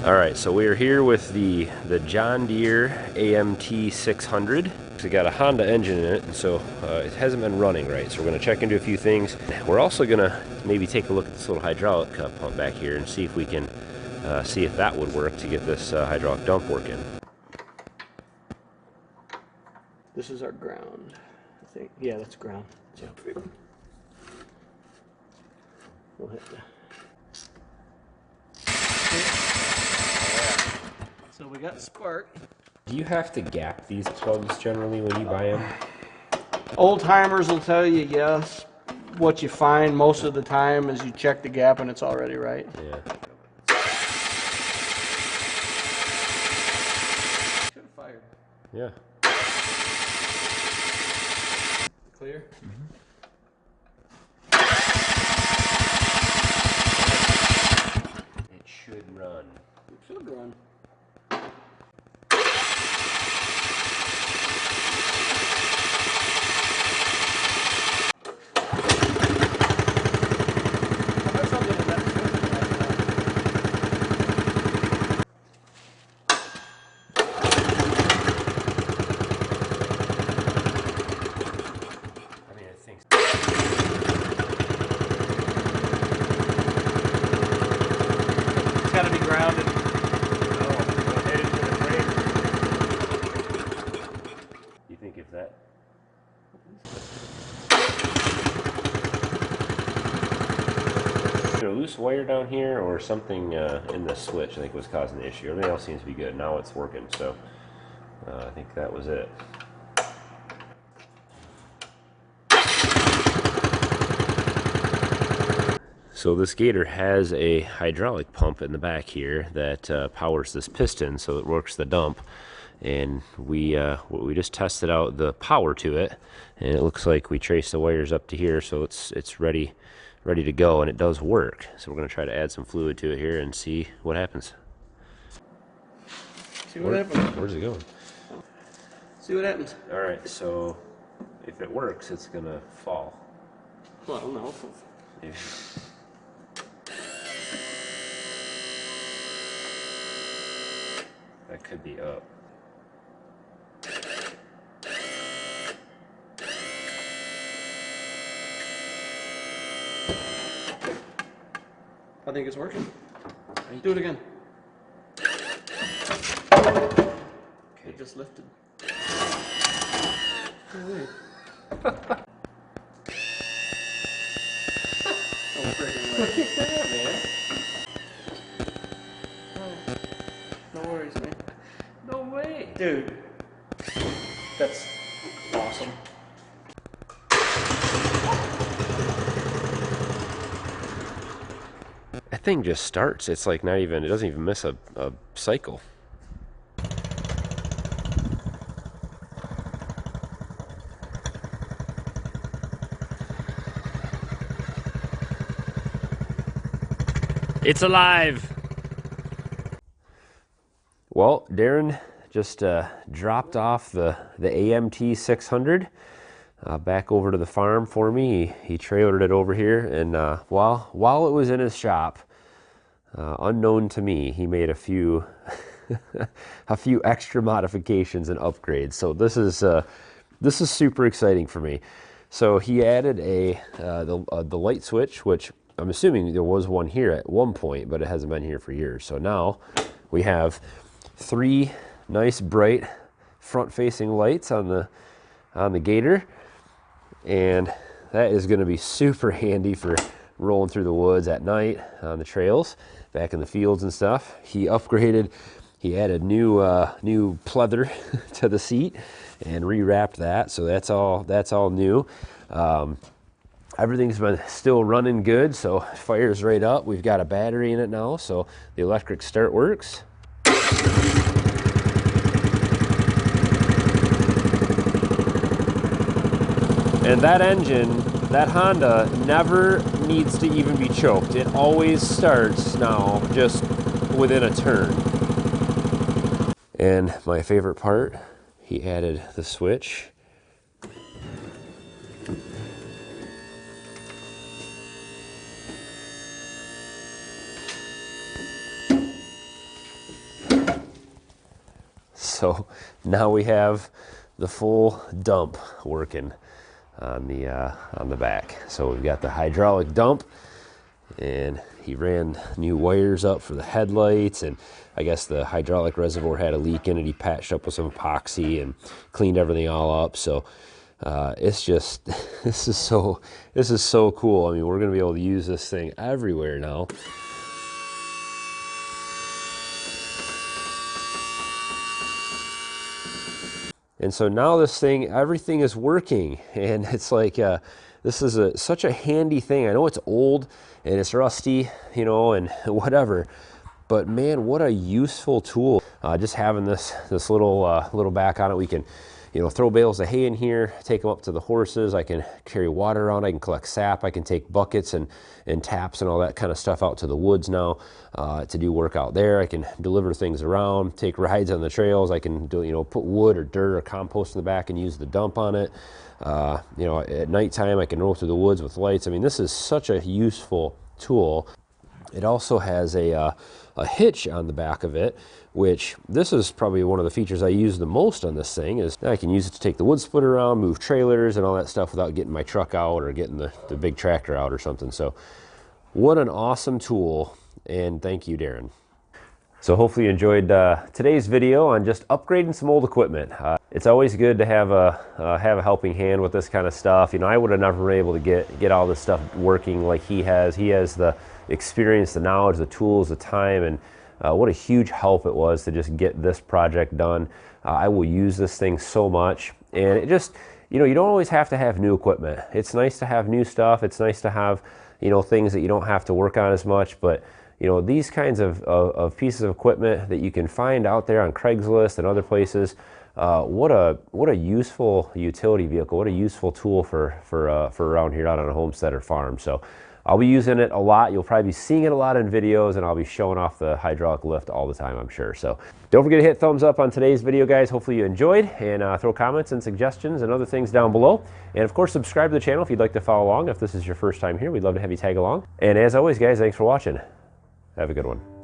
All right, so we are here with the John Deere AMT 600. It's got a Honda engine in it, and so it hasn't been running right. So we're going to check into a few things. We're also going to maybe take a look at this little hydraulic pump back here and see if we can see if that would work to get this hydraulic dump working. This is our ground, I think. Yeah, that's ground. Yeah. We'll hit that. So we got spark. Do you have to gap these plugs generally when you buy them? Old timers will tell you yes. What you find most of the time is you check the gap and it's already right. Yeah. Should have fired. Yeah. Clear? It should run. It should run. It's got to be grounded. You think if that? Is there a loose wire down here or something in the switch I think was causing the issue? Everything else seems to be good. Now it's working, so I think that was it. So this Gator has a hydraulic pump in the back here that powers this piston, so it works the dump. And we just tested out the power to it, and it looks like we traced the wires up to here, so it's ready to go, and it does work. So we're going to try to add some fluid to it here and see what happens. See what happens. Where's it going? See what happens. All right, so if it works, it's going to fall. Well, no. Yeah. That could be up. I think it's working. Do it again. Okay. It just lifted. Oh, friggin' way. Yeah, man. No worries, man. No way. Dude, that's awesome. That thing just starts. It's like not even, it doesn't even miss a cycle. It's alive. Well, Darren just dropped off the AMT 600 back over to the farm for me. He trailered it over here, and while it was in his shop, unknown to me, he made a few a few extra modifications and upgrades. So this is super exciting for me. So he added the light switch, which I'm assuming there was one here at one point, but it hasn't been here for years. So now we have 3 nice bright front-facing lights on the Gator, and that is going to be super handy for rolling through the woods at night on the trails, back in the fields and stuff. He added new pleather to the seat and rewrapped that, so that's all new. Everything's been still running good, so fire's right up. We've got a battery in it now, so the electric start works. And that engine, that Honda, never needs to even be choked. It always starts now just within a turn. And my favorite part, he added the switch. So now we have the full dump working on the back. So we've got the hydraulic dump, and he ran new wires up for the headlights, and I guess the hydraulic reservoir had a leak in it. He patched up with some epoxy and cleaned everything all up. So it's just this is so cool. I mean, we're gonna be able to use this thing everywhere now. And so now this thing, everything is working, and it's like this is such a handy thing. I know it's old and it's rusty, you know, and whatever, but man, what a useful tool. Just having this little back on it, we can, you know, throw bales of hay in here, take them up to the horses. I can carry water around. I can collect sap. I can take buckets and taps and all that kind of stuff out to the woods now to do work out there. I can deliver things around, take rides on the trails. I can do, you know, put wood or dirt or compost in the back and use the dump on it. You know, at nighttime I can roll through the woods with lights. I mean, this is such a useful tool. It also has a hitch on the back of it, which this is probably one of the features I use the most on this thing. Is I can use it to take the wood splitter around, move trailers and all that stuff without getting my truck out or getting the big tractor out or something. So what an awesome tool, and thank you, Darren. So hopefully you enjoyed today's video on just upgrading some old equipment. It's always good to have a helping hand with this kind of stuff. You know, I would have never been able to get all this stuff working like he has. He has the experience, the knowledge, the tools, the time, and what a huge help it was to just get this project done. I will use this thing so much, and it just, you know, you don't always have to have new equipment. It's nice to have new stuff. It's nice to have, you know, things that you don't have to work on as much, but you know, these kinds of pieces of equipment that you can find out there on Craigslist and other places, what a useful utility vehicle, what a useful tool for around here out on a homestead or farm. So I'll be using it a lot. You'll probably be seeing it a lot in videos, and I'll be showing off the hydraulic lift all the time, I'm sure. So don't forget to hit thumbs up on today's video, guys. Hopefully you enjoyed, and throw comments and suggestions and other things down below. And of course, subscribe to the channel if you'd like to follow along. If this is your first time here, we'd love to have you tag along. And as always, guys, thanks for watching. Have a good one.